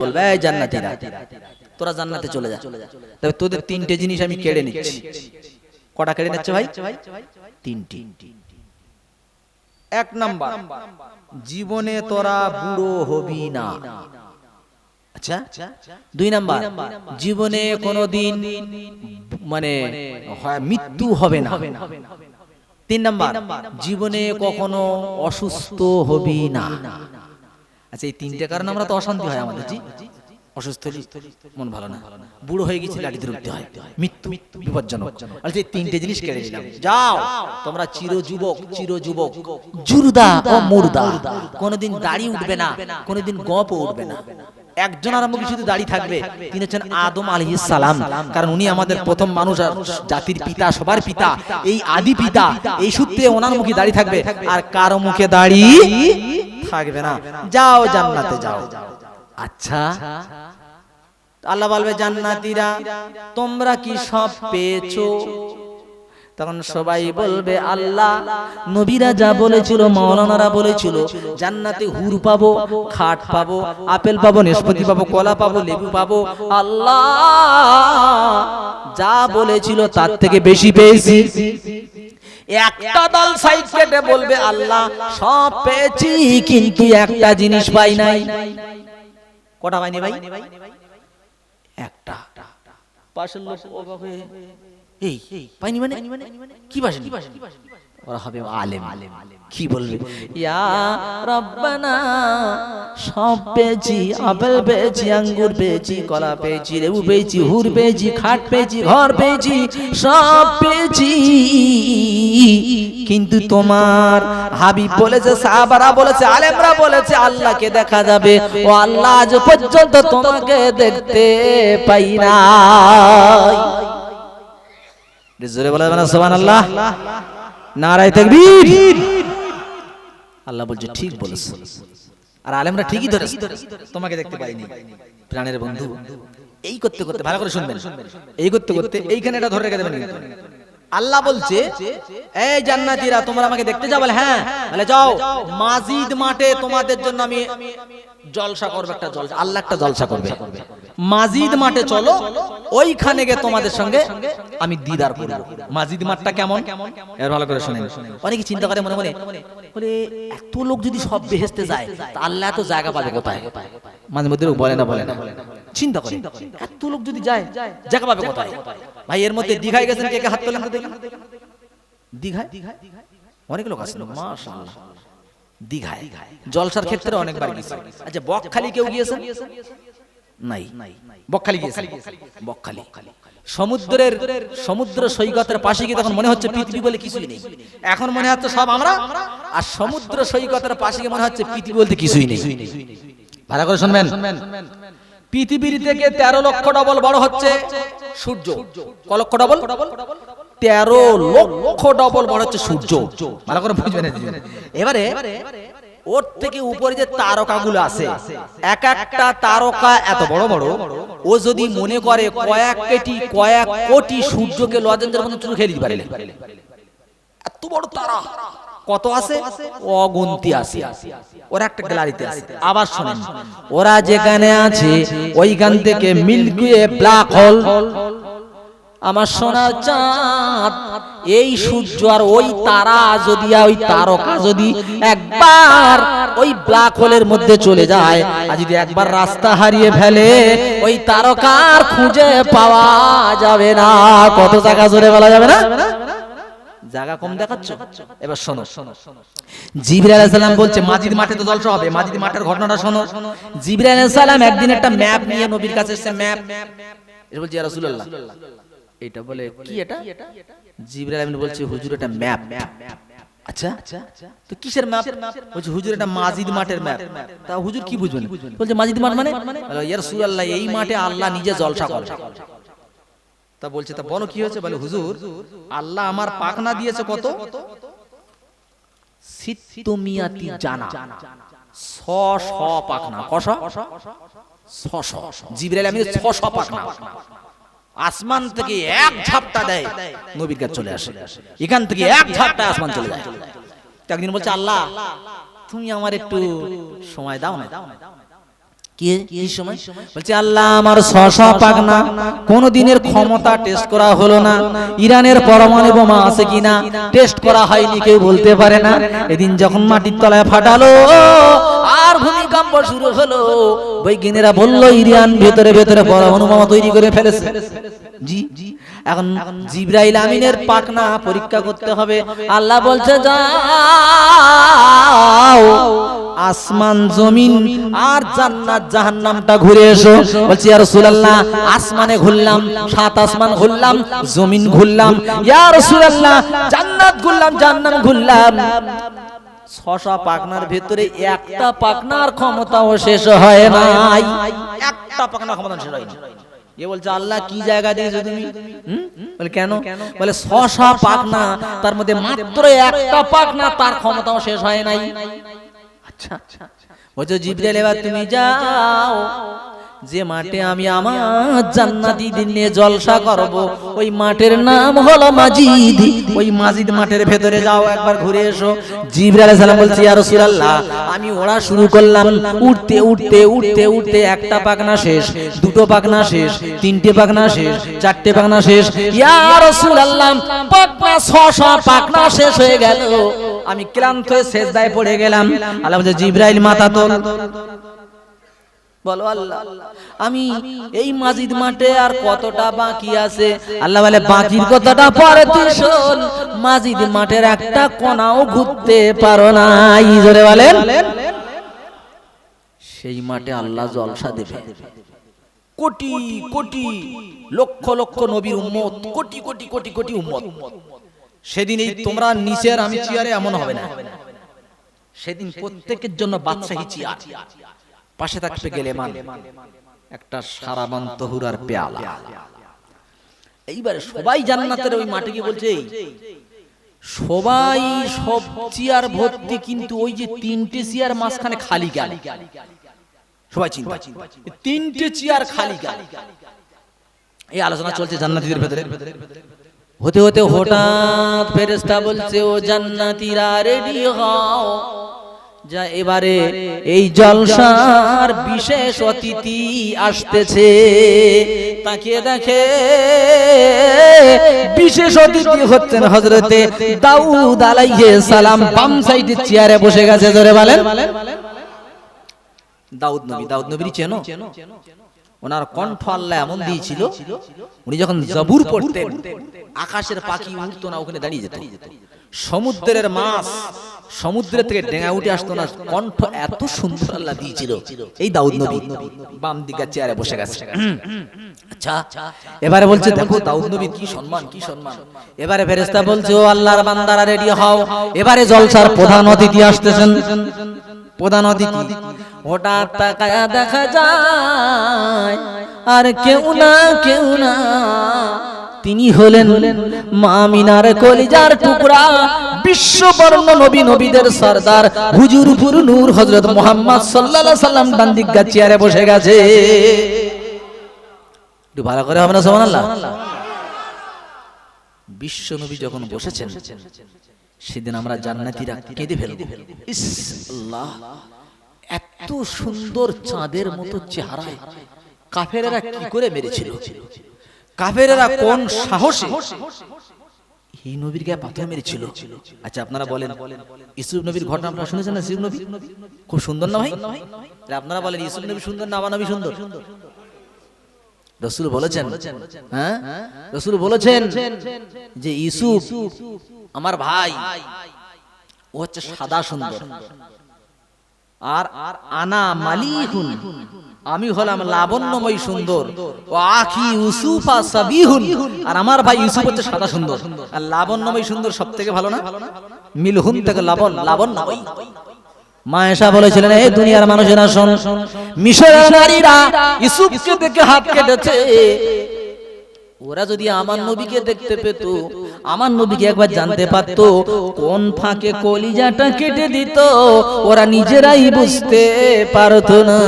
বলবে এই জান্নাতীরা তোরা জান্নাতে চলে যা, তবে তোদের তিনটে জিনিস আমি কেড়ে নিচ্ছি। কটা কেড়ে নিচ্ছে ভাই? তিনটি। এক নাম্বার, জীবনে তোরা বুড়ো হবি না। আচ্ছা, দুই নাম্বার, জীবনে কোনোদিন মানে মৃত্যু হবে না। তিন নাম্বার, জীবনে কখনো অসুস্থ হবি না। আচ্ছা, এই তিনটে কারণে আমরা তো অশান্তি হয় আমাদের। জি, অসুস্থ হলে মন ভালো না, বুড়ো হয়ে গেছি লাঠিতে রুখতে হয়, মৃত্যু বিপজ্জনক। আর এই তিনটে জিনিস কেড়ে নিলাম। যাও তোমরা চিরযুবক, চিরযুবক, জুরদা ও মুর্দা। কোনোদিন দাড়ি উঠবে না, কোনোদিন গপও উঠবে না। একজন আর মুখে শুধু দাড়ি থাকবে, তিনি হচ্ছেন আদম আলাইহিস সালাম। কারণ উনি আমাদের প্রথম মানুষ, জাতির পিতা, সবার পিতা, এই আদি পিতা। এই সূত্রে ওনার মুখে দাড়ি থাকবে, আর কারো মুখে দাড়ি থাকবে না। যাও জান্নাতে যাও। আচ্ছা, আল্লাহ বলবে জান্নাতীরা তোমরা কি সব পেয়েছো? তখন সবাই বলবে আল্লাহ, নবীরা যা বলেছিল, মাওলানারা বলেছিল, জান্নাতে হুর পাবো, খাট পাবো, আপেল পাবো, নাশপাতি পাবো, কলা পাবো, লেবু পাবো, আল্লাহ যা বলেছিল তার থেকে বেশি পেয়েছি। একটা দল সাইড কেটে বলবে আল্লাহ সব পেয়েছি, কিন্তু একটা জিনিস পাই নাই। কটা পাইনি ভাই? একটা। পাশের লোক অবাক হয়ে এই পাইনি মানে কি পাইনি? ওরা হবে আলেম। কি বলবে? ইয়া রব্বানা সব পেয়েছি, আপেল পেয়েছি, আঙ্গুর পেয়েছি, কলা পেয়েছি, লেবু পেয়েছি, হুর পেয়েছি, খাট পেয়েছি, ঘর পেয়েছি, সব পেয়েছি, কিন্তু তোমার হাবিব বলেছে, সাহাবারা বলেছে, আলেমরা বলেছে আল্লাহকে দেখা যাবে। ও আল্লাহ, আজ পর্যন্ত তোমাকে দেখতে পাই নাই। জোরে বলা যাবে না সুবহানাল্লাহ? নারায়ে তাকবীর। আল্লাহ বলছে ঠিক বলেছো। আর আলেমরা ঠিকই ধরেছে, তোমাকে দেখতে পাইনি। প্রাণের বন্ধু, এই করতে করতে ভালো করে শুনবেন, এই করতে করতে এইখানে এটা ধরে রেখে দেবেন। আল্লাহ বলছে এই জান্নাতীরা তোমরা আমাকে দেখতে যাবে? হ্যাঁ, তাহলে যাও মাজিদ মাঠে তোমাদের জন্য আমি জলসা করবে, একটা জলসা, আল্লাহ একটা জলসা করবে। মাজিদ মাঠে চলো, ওইখানে গিয়ে তোমাদের সঙ্গে আমি দিদার করব। মাজিদ মাঠটা কেমন এর ভালো করে শুনেন। অনেকে চিন্তা করে মনে মনে, বলে এত লোক যদি সব বেহেশতে যায়, তা আল্লাহ এত জায়গা পাবে কোথায়? মাঝে মধ্যে বলে না চিন্তা করে, এত লোক যদি যায় জায়গা পাবে কোথায়? ভাই এর মধ্যে দীঘায় গেছেন, কে কে হাত তোলেন তো দেখি। দীঘায় অনেক লোক আছে মাশাআল্লাহ। দীঘায় জলসার ক্ষেত্রে অনেকবার গেছে। আচ্ছা, বকখালি কেউ গিয়েছেন? নাই। বকখালি গিয়েছেন? বকখালি সমুদ্র সৈকতের পাশে গিয়ে তখন মনে হচ্ছে পৃথিবী বলে কিছুই নেই। এখন মনে হচ্ছে সব আমরা, আর সমুদ্র সৈকতের পাশে গিয়ে মনে হচ্ছে পৃথিবী বলতে কিছুই নেই। ভালো করে শুনবেন, পৃথিবীর থেকে 13 লক্ষ ডবল বড় হচ্ছে সূর্য। ক লক্ষ ডবল? 13 লক্ষ ডবল বড় হচ্ছে সূর্য। ভালো করে বুঝবেন। এবারে ওর থেকে উপরে যে তারকাগুলো আছে, এক একটা তারকা এত বড় বড়, ও যদি মনে করে কয়েক কোটি সূর্যকে লজেন্সের মতো চুরু খেয়ে দিতে পারে। এত বড় তারা কত আছে? অগুন্তি আছে। ওরা একটা গ্যালারিতে আছে। আবার শুনেন, ওরা যেখানে আছে ওইখান থেকে মিল্কি ওয়ে, ব্ল্যাক হোল, আমার সোনার চাঁদ, এই সূর্য আর ওই তারা যদি, ওই তারকা যদি একবার ওই ব্ল্যাক হোলের মধ্যে চলে যায়, আর যদি একবার রাস্তা হারিয়ে ফেলে, ওই তারকার খুঁজে পাওয়া যাবে না। কত জায়গা জোরে বলা যাবে না? জায়গা কম দেখাচ্ছ? এবার শোনো, জিবরাইল আলাইহিস সালাম বলছে মাজিদ মাঠে তো জলসা হবে। মাজিদ মাঠের ঘটনাটা শোনো। জিবরাইল আলাইহিস সালাম একদিন একটা ম্যাপ নিয়ে নবীর কাছে এসেছে। ম্যাপ এটা বলছে ইয়া রাসূলুল্লাহ, এটা বলে কি? এটা জিবরাইল আমিন বলছে হুজুর এটা ম্যাপ। আচ্ছা, তো কিসের ম্যাপ? বলছে হুজুর এটা মাজিদ মাঠের ম্যাপ। তা হুজুর কি বুঝবেন? বলছে মাজিদ মাঠ মানে? ইয়া রাসূলুল্লাহ, এই মাঠে আল্লাহ নিজে জলসা করে। তা বলছে তা বলো কি হয়েছে? বলে হুজুর আল্লাহ আমার পাখনা দিয়েছে কত? সিত্তুমিয়াতি জানা, 600 পাখনা। কশা? 600। জিবরাইল আমিন 600 পাখনা। আসমান থেকে এক ঝাপটা দেয়, নবীর কাছে চলে আসে। এখান থেকে এক ঝাপটা আসমান চলে যায়। একদিন বলছে আল্লাহ তুমি আমার একটু সময় দাও না। কি সময় বলছে আল্লাহ আমার 600 পাখনা কোন দিনের ক্ষমতা টেস্ট করা হলো না, ইরানের পরমাণু বোমা আছে কিনা টেস্ট করা হয়নি, কেউ বলতে পারে না। এদিন যখন মাটির তলায় ফাটালো আর ভূমিকম্প শুরু হলো, বৈজ্ঞানিকরা বলল ইরান ভেতরে ভেতরে পরমাণু বোমা তৈরি করে ফেলেছে। জি এখন জিবরাইল আমিনের পাখনা পরীক্ষা করতে হবে। আল্লাহ বলছে যাও আসমান জমিন আর জান্নাত জাহান্নামটা ঘুরে এসো। বলছি ইয়া রাসূলুল্লাহ আসমানে ঘুরলাম, 7 আসমান ঘুরলাম, জমিন ঘুরলাম, ইয়া রাসূলুল্লাহ জান্নাত ঘুরলাম, জাহান্নাম ঘুরলাম, 600 পাখনার ভিতরে একটা পাখনার ক্ষমতাও শেষ হয় নাই, একটা পাখনার ক্ষমতা শেষ হয়নি। এ বলছে আল্লাহ কি জায়গা দিয়েছো তুমি? বলে কেন? বলে 600 পাখনা, তার মধ্যে মাত্র একটা পাখনা তার ক্ষমতাও শেষ হয় নাই। আচ্ছা বলছো জিবরাইল এবার তুমি যাও, যে মাঠে আমি আমার জান্নাতীদের নিয়ে জলসা করব ওই মাঠের নাম হলো মাজিদ, ওই মাজিদ মাঠের ভেতরে যাও, একবার ঘুরে এসো। জিবরাইল আলাইহিস সালাম বলছে ইয়া রাসূলুল্লাহ আমি ওড়া শুরু করলাম, উঠতে উঠতে উঠতে উঠতে একটা পাখনা শেষ, দুটো পাখনা শেষ, তিনটে পাখনা শেষ, চারটে পাখনা শেষ, ইয়া রাসূলুল্লাহ পাখনা 600 পাখনা শেষ হয়ে গেল, আমি ক্লান্ত হয়ে সেজদায় পড়ে গেলাম। আল্লাহ বলছে জিবরাইল মাথা তোল, বলো আল্লাহ আমি এই মাজিদ মাঠে আর কতটা বাকি আছে? আল্লাহ বলে বাকির কথাটা পরে তুই শোন, মাজিদ মাঠের একটা কোণাও ঘুরতে পারো না। জোরে বলেন। সেই মাঠে আল্লাহ জলসা দেবে, কোটি কোটি লক্ষ লক্ষ নবীর উম্মত, কোটি কোটি কোটি কোটি উম্মত। সেদিন এই তোমরা নিচের আমি চেয়ারে এমন হবে না, সেদিন প্রত্যেকের জন্য বাদশাহী চেয়ার, পাশে থাকবে গেলেমান একটা সারাবান তহুরার পেয়ালা। এইবারে সবাই জান্নাতের ওই মাঠে গিয়ে বলছে সবাই সব চেয়ার ভর্তি, কিন্তু ওই যে 3টে চেয়ার মাঝখানে খালি গেল, সবাই চিন্তা 3টে চেয়ার খালি গেল। এই আলোচনা চলছে জান্নাতীদের ভেতরে। হতে হতে হঠাৎ ফেরেশতা বলছে ও জান্নাতীরা রেডি হও, যা এবারে এই জলসার বিশেষ অতিথি আসতেছে। তাকিয়ে দেখে বিশেষ অতিথি হচ্ছেন হযরতে দাউদ আলাইহিস সালাম, বাম সাইডে চেয়ারে বসে গেছে। ধরে বলেন দাউদ নবী। দাউদ নবী চেনো? ওনার কণ্ঠ আল্লাহ এমন দিয়েছিল, উনি যখন জবুর পড়তেন আকাশের পাখি উড়তো না, ওখানে দাঁড়িয়ে যেত। সমুদ্রের মাছ সমুদ্রের থেকে ডেঙা উঠে আসতো না, কণ্ঠ এত সুন্দর আল্লাহ দিয়েছিল। এই দাউদ নবী বাম দিকে চেয়ারে বসে গেছে। আচ্ছা এবারে বলছে দেখো দাউদ নবী কি সম্মান, কি সম্মান। এবারে ফেরেশতা বলছে ও আল্লাহর বান্দারা রেডি হও, এবারে জলসার প্রধান অতিথি আসতেছেন। প্রধান অতিথি হঠাৎ তাকায়া দেখা যায় আর কেউ না কেউ না, তিনি হলেন মা আমিনার কলিজার টুকরা, বিশ্ববর্ণ নবী নবীদের সরদার হুজুরপুর নূর হযরত মুহাম্মদ সাল্লাল্লাহু আলাইহি সাল্লাম ডান দিকে চেয়ারে বসে গেছে। একটু ভালো করে হবে না সুবহানাল্লাহ। বিশ্ব নবী যখন বসেছেন সেদিন আমরা জান্নাতীরা কেঁদে ফেলব। ইস আল্লাহ, এত সুন্দর চাঁদের মতো চেহারায় কাফেরেরা কি করে মেরেছিল, কাফেরেরা কোন সাহসে এই নবীর গায়ে পাথর মেরেছিল। আচ্ছা আপনারা বলেন ইউসুফ নবীর ঘটনা আপনারা শুনেছেন না? ইউসুফ নবী খুব সুন্দর না ভাই? আপনারা বলেন ইউসুফ নবী সুন্দর না আমার নবী সুন্দর? রাসূল বলেছেন, হ্যাঁ রাসূল বলেছেন যে ইউসুফ আমার ভাই, ও হচ্ছে সাদা সুন্দর, আর আনা মালিহুন, আমি হলাম লাবণ্যময় সুন্দর, ও আখি ইউসুফা সাবিহুন, আর আমার ভাই ইউসুফ হচ্ছে সাদা সুন্দর। আর লাবণ্যময় সুন্দর সবথেকে ভালো না? মিলহুন থেকে লাবণ্যময়। মা এসা বলেছিলেন এই দুনিয়ার মানুষেরা শোন, মিশরের নারীরা ইউসুফকে দেখে হাত কেটেছে, ওরা যদি আমার নবীকে দেখতে পেত, আমার নবীকে একবার জানতে পারতো, কোন ফাঁকে কলিজাটা কেটে দিত ওরা নিজেরাই বুঝতে পারতো না।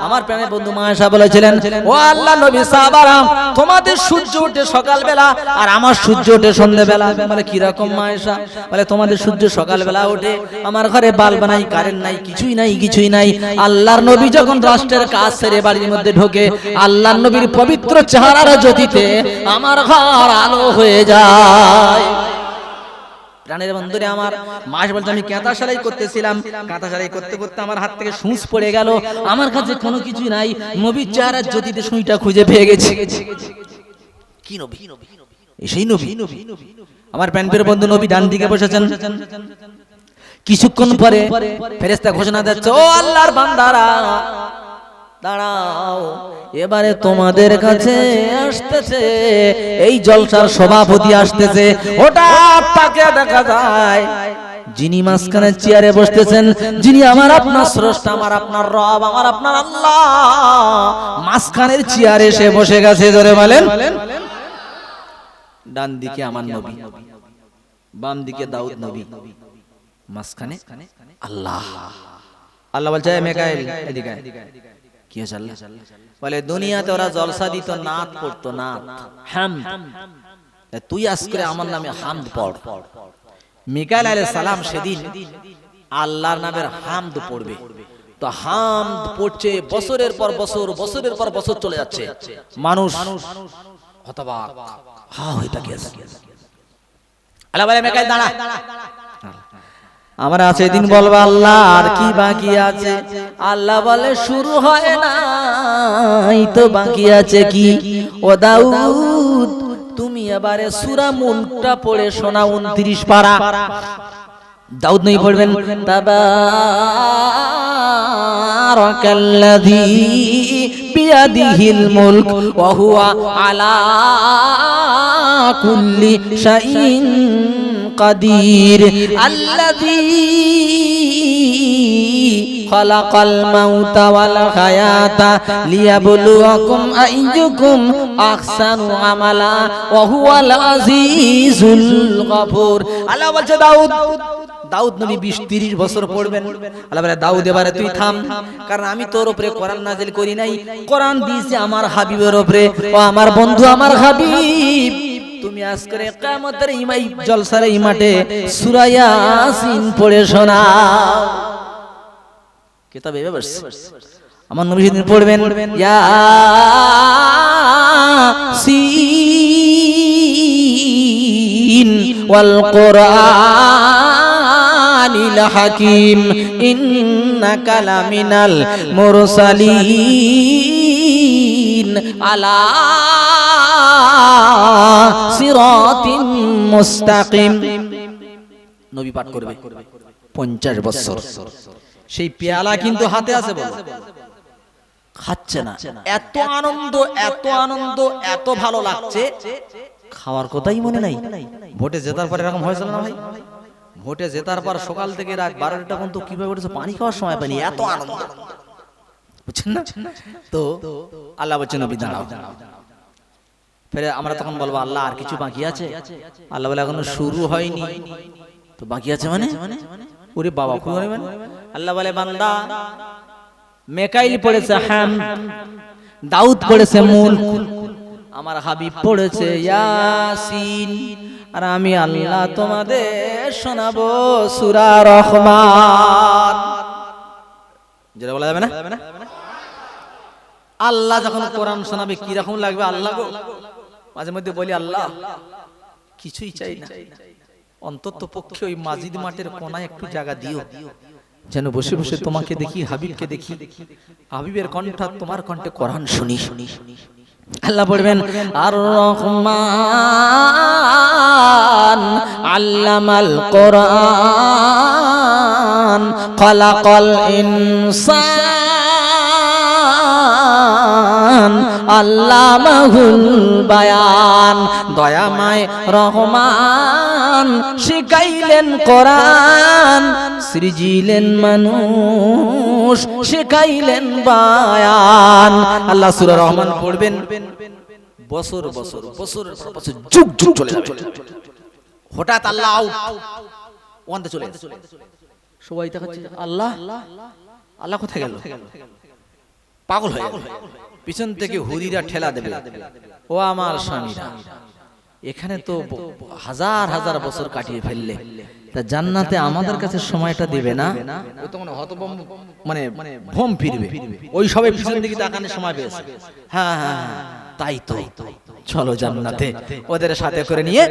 আমার প্রাণের বন্ধু মা আয়েশা বলেছিলেন, ও আল্লাহ নবী সাহাবারা, তোমাদের সূর্য ওঠে সকালবেলা আর আমার সূর্য ওঠে সন্ধ্যাবেলা। বলে কি রকম মা আয়েশা? বলে তোমাদের সূর্য সকালবেলা ওঠে, আমার ঘরে বাল্ব নাই, কারেন্ট নাই, কিছুই নাই। আল্লাহর নবী যখন রাষ্ট্রের কাজ সেরে বাড়ির মধ্যে ঢোকে, আল্লাহর নবীর পবিত্র চেহারার জ্যোতিতে আমার ঘর আলো হয়ে যায়। প্রাণের বন্ধুরে আমার, মাস বলতে আমি কাঁথা সেলাই করতেছিলাম, কাঁথা সেলাই করতে করতে আমার হাত থেকে সুঁচ পড়ে গেল, আমার কাছে কোনো কিছু নাই, নবীর চেহারার জ্যোতিতে সুঁইটা খুঁজে পেয়ে গেছি। কি নবী? সেই নবী। আমার প্রাণের বন্ধু নবী ডান দিকে বসেছেন। কিছুক্ষণ পরে ফেরেশতা ঘোষণা দিচ্ছে, ও আল্লাহর বান্দারা দাঁড়াও, এবারে তোমাদের কাছে আসতেছে এই জলসার সভাপতি আসতেছে। হঠাৎ তাকে দেখা যায় যিনি মাঝখানে চেয়ারে বসতেছেন, যিনি আমার আপনার স্রষ্টা, আমার আপনার রব, আমার আপনার আল্লাহ, মাঝখানের চেয়ারে এসে বসে গেছে। জোরে বলেন। ডান দিকে আমার নবী, বাম দিকে দাউদ নবী, মাঝখানে আল্লাহ। আল্লাহ বলছে, মিকাইল এদিকে। কি হয়েছে আল্লাহ? বলে দুনিয়াতে ওরা জলসা দিত, নাত পড়তো, নাত হামদ, তুই আজকে আমার নামে হামদ পড়। মিকাইল আলাইহিস সালাম সেদিন আল্লাহর নামের হামদ পড়বে। তো হামদ পড়ছে, বছরের পর বছর চলে যাচ্ছে, মানুষ হতবাক হয়ে তাকিয়ে আছে। আল্লাহ বলে, মিকাইল দাঁড়া। আমরা সেদিন বলবো, আল্লাহ আর কি বাকি আছে? আল্লাহ বলে, শুরু হয় নাই তো বাকি আছে কি? ও দাউদ, তুমি এবারে সূরা মুলকটা পড়ে শোনা, 29 পারা। দাউদ নবী পড়বেন, তাবারাকাল্লাযী বিয়াদিহিল মুলক ওয়া হুয়া আলা কুল্লি শাইইন কাদির, আল্লাযী খালাকাল মাউতা ওয়াল হায়াতা লিয়াবলুয়াকুম আইয়ুকুম আহসানু আমালা ওয়া হুয়াল আজিজুল গফুর। আল্লাহ বলছে, দাউদ নবী 20-30 বছর পড়বেন। আল্লাহ বলে, দাউদ এবারে তুই থাম, কারণ আমি তোর উপরে কোরআন নাযিল করি নাই, কোরআন দিয়েছি আমার হাবিবের উপরে। ও আমার বন্ধু, আমার হাবিব, তুমি আজ করে কিয়ামতের ইমাই জলসার এই মাঠে সূরা ইয়াসিন পড়ে শোনাও। কিতাবে বসে আমার নবী সেদিন পড়বেন, ইয়াসিন ওয়াল কুরআনিল হাকীম ইন্নাকা লামিনাল মুরসালিন আলা সিরাতিন মুস্তাকিম। নবী পাঠ করবে 50 বছর। সেই পেয়ালা কিন্তু হাতে আছে, বলে খাচ্ছে না। এত আনন্দ, এত ভালো লাগছে, খাওয়ার কথাই মনে নাই। ভোটে জেতার পর এরকম হয়েছিল না ভাই? ভোটে জেতার পর সকাল থেকে রাত 12টা পর্যন্ত কিভাবে উঠেছে, পানি খাওয়ার সময় পানি, এত আনন্দ, বুঝছেন না? তো আল্লাহ বলছেন, নবী দাঁড়াও। ফেরে আমরা তখন বলবো, আল্লাহ আর কিছু বাকি আছে? আল্লাহ বলে, এখনো শুরু হয়নি। তো বাকি আছে মানে? ওরে বাবা, আল্লাহ বলে, বান্দা, মিকাইল পড়েছে হামদ, দাউদ পড়েছে মুলক, আমার হাবিব পড়েছে ইয়াসিন, আর আমি আল্লাহ তোমাদের শোনাবো সূরা রহমান। যেটা বলা যাবে না? আল্লাহ যখন কোরআন শোনাবে কি রকম লাগবে? আল্লাহ গো, মাঝে মধ্যে বলি, আল্লাহ কিছুই চাই না, অন্তত পক্ষে ওই মাজিদ মাঠের কোনায় একটু জায়গা দিও, যেন বসে বসে তোমাকে দেখি, হাবিবকে দেখি, হাবিবের কণ্ঠ তোমার কণ্ঠে কোরআন শুনি। আল্লাহ পড়বেন, আর রহমান আল্লামাল কোরআন খালাকাল ইনসান আল্লামাহুল বায়ান। দয়াময় রহমান শিখাইলেন কোরআন, সৃজিলেন মানুষ শিখাইলেন বায়ান। আল্লাহ সূরা রহমান পড়বেন, বছর বছর বছরের পর বছর যুগ যুগ চলে যাবে, হঠাৎ আল্লাহ ওখানে চলে গেছে। সবাই দেখাচ্ছে আল্লাহ আল্লাহ কোথায় গেল, পাগল হয়ে গেল। পিছন থেকে হুদিরা ঠেলা দেবে, ও আমার স্বামীরা এখানে তো হাজার হাজার বছর কাটিয়ে ফেললে, তা জান্নাতে আমাদের কাছে সময়টা দিবে না? ও তো মানে ভম ফিরবে, ওই সবাই পিছন দিকে তাকানোর সময় পেয়েছে। হ্যাঁ হ্যাঁ তাই তো, চলো জান্নাতে, ওদের সাথে করে নিয়ে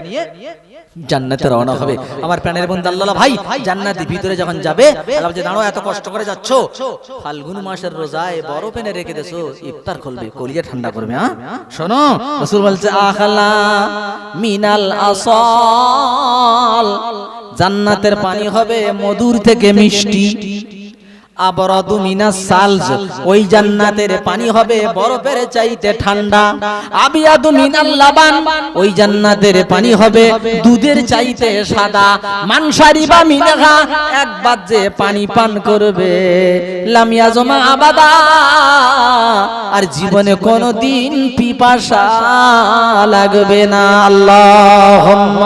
জান্নাতে রওনা হবে। আমার প্রাণের বন্ধু আল্লাহ ভাই, জান্নাতে ভিতরে যখন যাবে আল্লাহ বলছে দাঁড়াও, এত কষ্ট করে যাচ্ছ, ফাল্গুন মাসের রোজায় বরফ এনে রেখে দেছো, ইফতার করবে, কলিজা ঠান্ডা করবে। হ্যাঁ শোনো, রাসূল বলছে আখালা মিনাল আসাল, জান্নাতের পানি হবে মধুর থেকে মিষ্টি। আবরাদু মিনাস সালজ, ওই জান্নাতের পানি হবে বরফের চাইতে ঠান্ডা। আবিয়াদু মিনাল লাবান, ওই জান্নাতের পানি হবে দুধের চাইতে সাদা। মানশারিবা মিনহা, একবার যে পানি পান করবে, লাম ইয়াজমা আবাদা, আর জীবনে কোনোদিন পিপাসা লাগবে না। আল্লাহুম্মা